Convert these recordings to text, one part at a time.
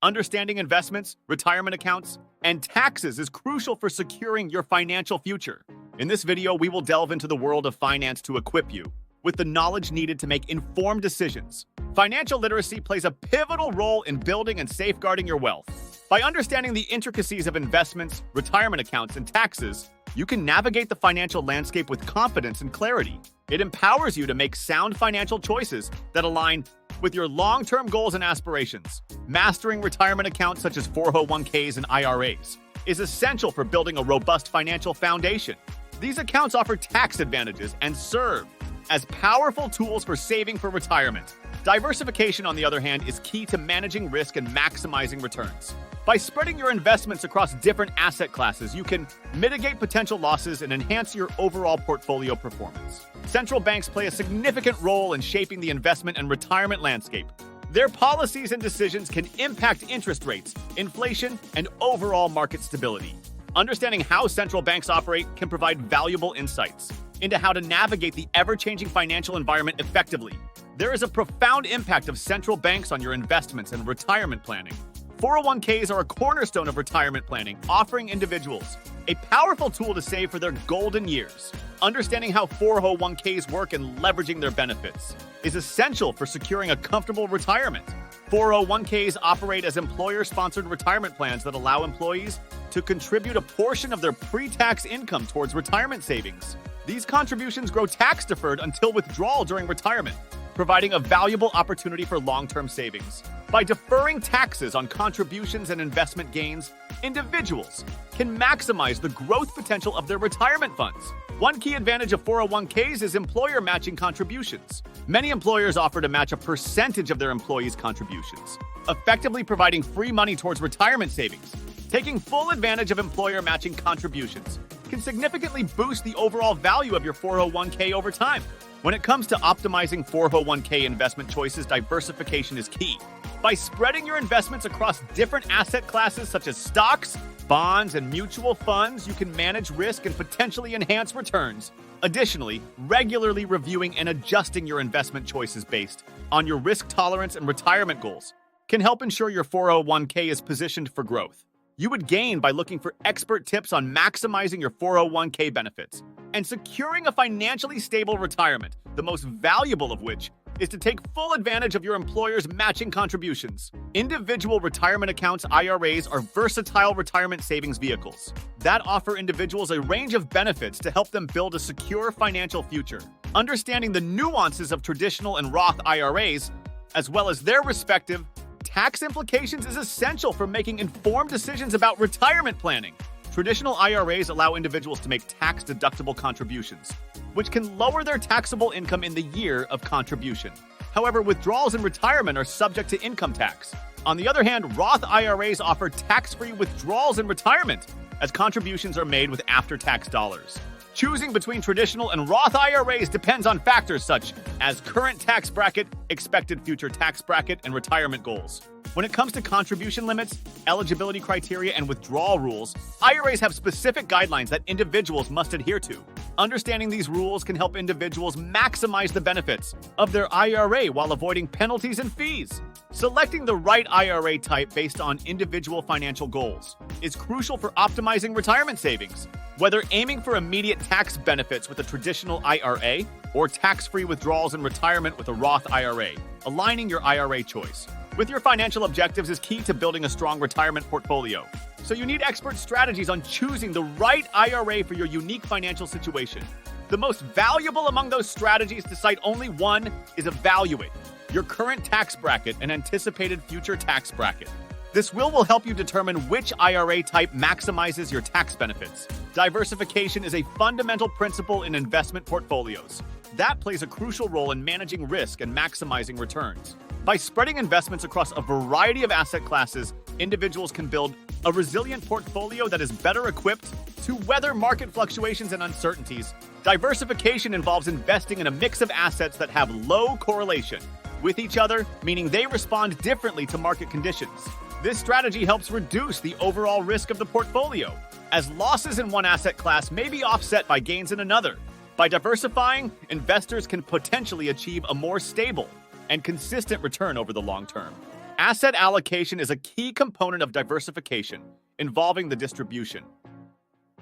Understanding investments, retirement accounts, and taxes is crucial for securing your financial future. In this video, we will delve into the world of finance to equip you with the knowledge needed to make informed decisions. Financial literacy plays a pivotal role in building and safeguarding your wealth. By understanding the intricacies of investments, retirement accounts, and taxes, you can navigate the financial landscape with confidence and clarity. It empowers you to make sound financial choices that align with your long-term goals and aspirations. Mastering retirement accounts such as 401ks and IRAs is essential for building a robust financial foundation. These accounts offer tax advantages and serve as powerful tools for saving for retirement. Diversification, on the other hand, is key to managing risk and maximizing returns. By spreading your investments across different asset classes, you can mitigate potential losses and enhance your overall portfolio performance. Central banks play a significant role in shaping the investment and retirement landscape. Their policies and decisions can impact interest rates, inflation, and overall market stability. Understanding how central banks operate can provide valuable insights into how to navigate the ever-changing financial environment effectively. There is a profound impact of central banks on your investments and retirement planning. 401ks are a cornerstone of retirement planning, offering individuals a powerful tool to save for their golden years. Understanding how 401ks work and leveraging their benefits is essential for securing a comfortable retirement. 401ks operate as employer-sponsored retirement plans that allow employees to contribute a portion of their pre-tax income towards retirement savings. These contributions grow tax-deferred until withdrawal during retirement, providing a valuable opportunity for long-term savings. By deferring taxes on contributions and investment gains, individuals can maximize the growth potential of their retirement funds. One key advantage of 401ks is employer matching contributions. Many employers offer to match a percentage of their employees' contributions, effectively providing free money towards retirement savings. Taking full advantage of employer matching contributions can significantly boost the overall value of your 401k over time. When it comes to optimizing 401k investment choices, diversification is key. By spreading your investments across different asset classes such as stocks, bonds, and mutual funds, you can manage risk and potentially enhance returns. Additionally, regularly reviewing and adjusting your investment choices based on your risk tolerance and retirement goals can help ensure your 401k is positioned for growth. You would gain by looking for expert tips on maximizing your 401k benefits and securing a financially stable retirement, the most valuable of which is to take full advantage of your employer's matching contributions. Individual retirement accounts, IRAs, are versatile retirement savings vehicles that offer individuals a range of benefits to help them build a secure financial future. Understanding the nuances of traditional and Roth IRAs, as well as their respective tax implications, is essential for making informed decisions about retirement planning. Traditional IRAs allow individuals to make tax-deductible contributions, which can lower their taxable income in the year of contribution. However, withdrawals in retirement are subject to income tax. On the other hand, Roth IRAs offer tax-free withdrawals in retirement, as contributions are made with after-tax dollars. Choosing between traditional and Roth IRAs depends on factors such as current tax bracket, expected future tax bracket, and retirement goals. When it comes to contribution limits, eligibility criteria, and withdrawal rules, IRAs have specific guidelines that individuals must adhere to. Understanding these rules can help individuals maximize the benefits of their IRA while avoiding penalties and fees. Selecting the right IRA type based on individual financial goals is crucial for optimizing retirement savings. Whether aiming for immediate tax benefits with a traditional IRA or tax-free withdrawals in retirement with a Roth IRA, aligning your IRA choice with your financial objectives is key to building a strong retirement portfolio. So you need expert strategies on choosing the right IRA for your unique financial situation. The most valuable among those strategies, to cite only one, is evaluate your current tax bracket and anticipated future tax bracket. This will help you determine which IRA type maximizes your tax benefits. Diversification is a fundamental principle in investment portfolios that plays a crucial role in managing risk and maximizing returns. By spreading investments across a variety of asset classes, individuals can build a resilient portfolio that is better equipped to weather market fluctuations and uncertainties. Diversification involves investing in a mix of assets that have low correlation with each other, meaning they respond differently to market conditions. This strategy helps reduce the overall risk of the portfolio, as losses in one asset class may be offset by gains in another. By diversifying, investors can potentially achieve a more stable and consistent return over the long term. Asset allocation is a key component of diversification, involving the distribution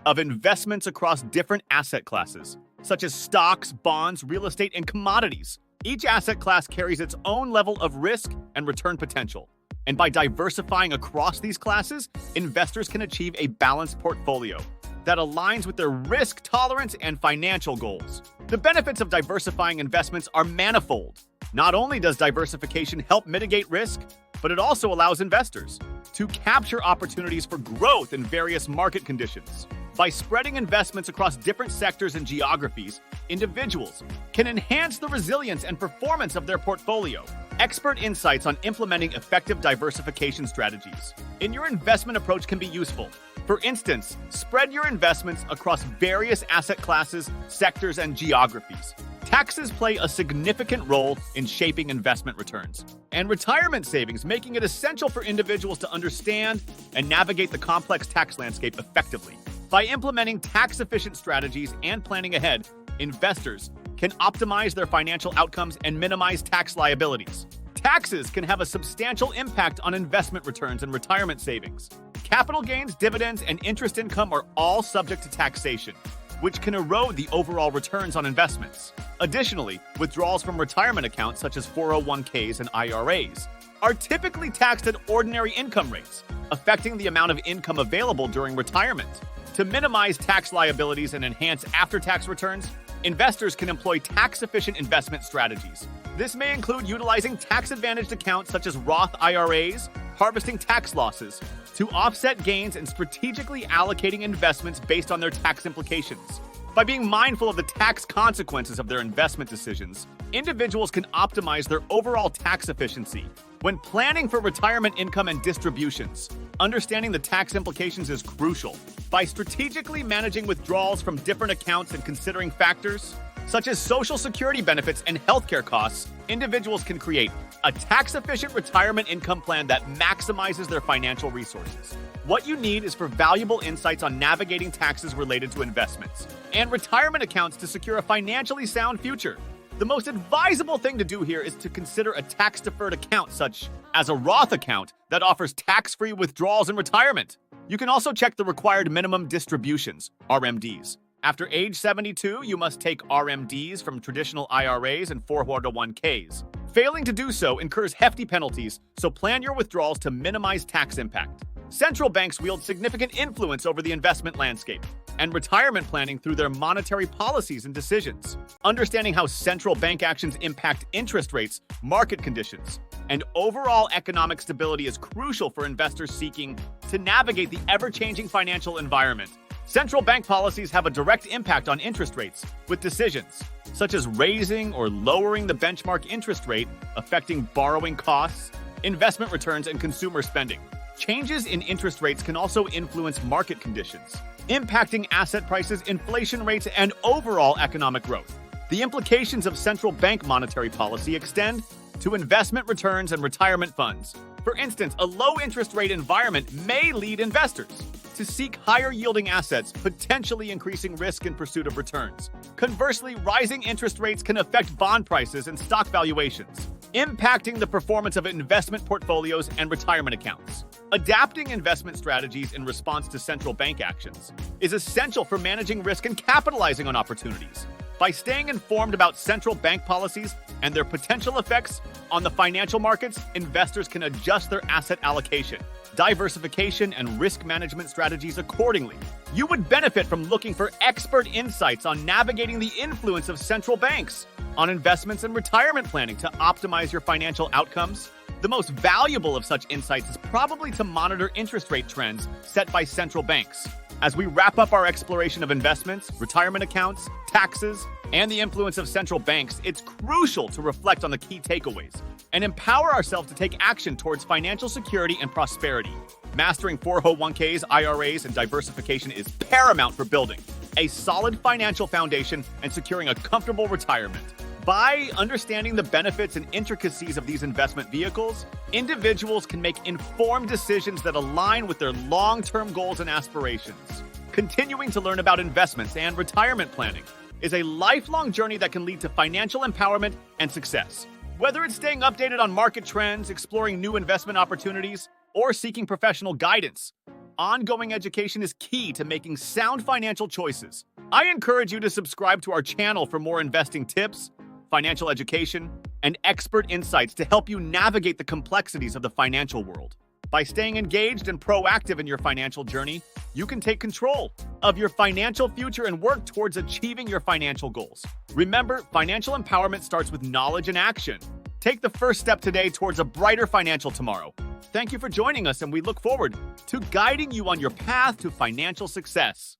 of investments across different asset classes, such as stocks, bonds, real estate, and commodities. Each asset class carries its own level of risk and return potential. And by diversifying across these classes, investors can achieve a balanced portfolio that aligns with their risk tolerance and financial goals. The benefits of diversifying investments are manifold. Not only does diversification help mitigate risk, but it also allows investors to capture opportunities for growth in various market conditions. By spreading investments across different sectors and geographies, individuals can enhance the resilience and performance of their portfolio. Expert insights on implementing effective diversification strategies in your investment approach can be useful. For instance, spread your investments across various asset classes, sectors, and geographies. Taxes play a significant role in shaping investment returns and retirement savings, making it essential for individuals to understand and navigate the complex tax landscape effectively. By implementing tax-efficient strategies and planning ahead, investors can optimize their financial outcomes and minimize tax liabilities. Taxes can have a substantial impact on investment returns and retirement savings. Capital gains, dividends, and interest income are all subject to taxation, which can erode the overall returns on investments. Additionally, withdrawals from retirement accounts such as 401ks and IRAs are typically taxed at ordinary income rates, affecting the amount of income available during retirement. To minimize tax liabilities and enhance after-tax returns, investors can employ tax-efficient investment strategies. This may include utilizing tax-advantaged accounts such as Roth IRAs, harvesting tax losses to offset gains, and strategically allocating investments based on their tax implications. By being mindful of the tax consequences of their investment decisions, individuals can optimize their overall tax efficiency. When planning for retirement income and distributions, understanding the tax implications is crucial. By strategically managing withdrawals from different accounts and considering factors such as Social Security benefits and healthcare costs, individuals can create a tax-efficient retirement income plan that maximizes their financial resources. What you need is for valuable insights on navigating taxes related to investments and retirement accounts to secure a financially sound future. The most advisable thing to do here is to consider a tax-deferred account, such as a Roth account that offers tax-free withdrawals in retirement. You can also check the required minimum distributions, RMDs. After age 72, you must take RMDs from traditional IRAs and 401ks. Failing to do so incurs hefty penalties, so plan your withdrawals to minimize tax impact. Central banks wield significant influence over the investment landscape and retirement planning through their monetary policies and decisions. Understanding how central bank actions impact interest rates, market conditions, and overall economic stability is crucial for investors seeking to navigate the ever-changing financial environment. Central bank policies have a direct impact on interest rates, with decisions such as raising or lowering the benchmark interest rate affecting borrowing costs, investment returns, and consumer spending. Changes in interest rates can also influence market conditions, impacting asset prices, inflation rates, and overall economic growth. The implications of central bank monetary policy extend to investment returns and retirement funds. For instance, a low interest rate environment may lead investors to seek higher yielding assets, potentially increasing risk in pursuit of returns. Conversely, rising interest rates can affect bond prices and stock valuations, impacting the performance of investment portfolios and retirement accounts. Adapting investment strategies in response to central bank actions is essential for managing risk and capitalizing on opportunities. By staying informed about central bank policies and their potential effects on the financial markets, investors can adjust their asset allocation, diversification, and risk management strategies accordingly. You would benefit from looking for expert insights on navigating the influence of central banks on investments and retirement planning to optimize your financial outcomes. The most valuable of such insights is probably to monitor interest rate trends set by central banks. As we wrap up our exploration of investments, retirement accounts, taxes, and the influence of central banks, it's crucial to reflect on the key takeaways and empower ourselves to take action towards financial security and prosperity. Mastering 401ks, IRAs, and diversification is paramount for building a solid financial foundation and securing a comfortable retirement. By understanding the benefits and intricacies of these investment vehicles, individuals can make informed decisions that align with their long-term goals and aspirations. Continuing to learn about investments and retirement planning is a lifelong journey that can lead to financial empowerment and success. Whether it's staying updated on market trends, exploring new investment opportunities, or seeking professional guidance, ongoing education is key to making sound financial choices. I encourage you to subscribe to our channel for more investing tips, financial education, and expert insights to help you navigate the complexities of the financial world. By staying engaged and proactive in your financial journey, you can take control of your financial future and work towards achieving your financial goals. Remember, financial empowerment starts with knowledge and action. Take the first step today towards a brighter financial tomorrow. Thank you for joining us, and we look forward to guiding you on your path to financial success.